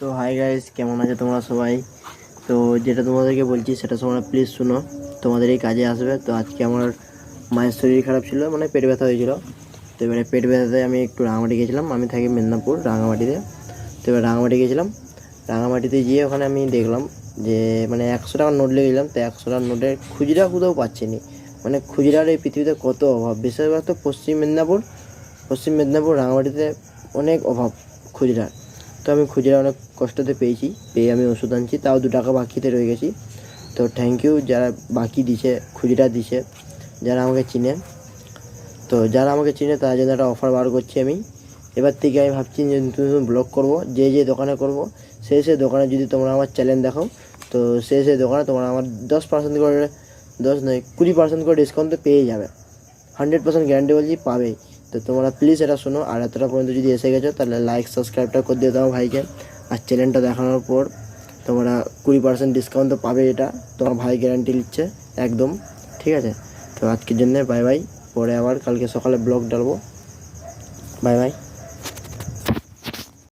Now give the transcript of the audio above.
তো hi guys, কেমন আছে তোমরা সবাই? তো যেটা তোমাদেরকে বলছি সেটা তোমরা প্লিজ শুনো, তোমাদের এই কাজে আসবে। তো আজকে আমার মায়ের শরীর খারাপ ছিল, মানে পেট ব্যথা হয়েছিল। তো এবারে পেট ব্যথাতে আমি একটু রাঙামাটি গেছিলাম। আমি থাকি মেদিনীপুর, রাঙামাটিতে। তো এবার রাঙামাটি গেছিলাম। রাঙামাটিতে গিয়ে ওখানে আমি দেখলাম যে মানে 100 টাকার নোট লেগে গেলাম। তো 100 টাকার নোটের খুচরা কোথাও পাচ্ছি নি। মানে খুচরার এই পৃথিবীতে কত অভাব, বিশেষত পশ্চিম মেদিনীপুর রাঙামাটিতে অনেক অভাব খুচরার। তো আমি খুচরা অনেক কষ্টতে পেয়ে আমি ওষুধ আনছি, তাও 2 টাকা বাকিতে রয়ে গেছি। তো থ্যাংক ইউ যারা বাকি দিছে, খুচরা দিছে, যারা আমাকে চিনে। তো যারা আমাকে চিনে তার জন্য একটা অফার বার করছি আমি। এবার থেকে আমি ভাবছি যে নতুন নতুন ব্লগ করবো, যে দোকানে করব, সেই দোকানে যদি তোমরা আমার চ্যানেল দেখো, তো সেই দোকানে তোমরা আমার 10% করে, 10 নয় 20% করে ডিসকাউন্ট তো পেয়ে যাবে। 100% গ্যারান্টি বলছি, পাবেই। তো তোমরা প্লিজ এটা শোনো, আর এতটা পর্যন্ত যদি এসে গেছো তাহলে লাইক সাবস্ক্রাইবটা করে দিয়ে দাও ভাইকে। আর চ্যানেলটা দেখানোর পর তোমরা 20% ডিসকাউন্ট তো পাবে, এটা তোমার ভাই গ্যারান্টি নিচ্ছে একদম। ঠিক আছে? তো আজকের জন্য বাই বাই। পরে আবার কালকে সকালে ব্লগ ডালবো। Bye bye.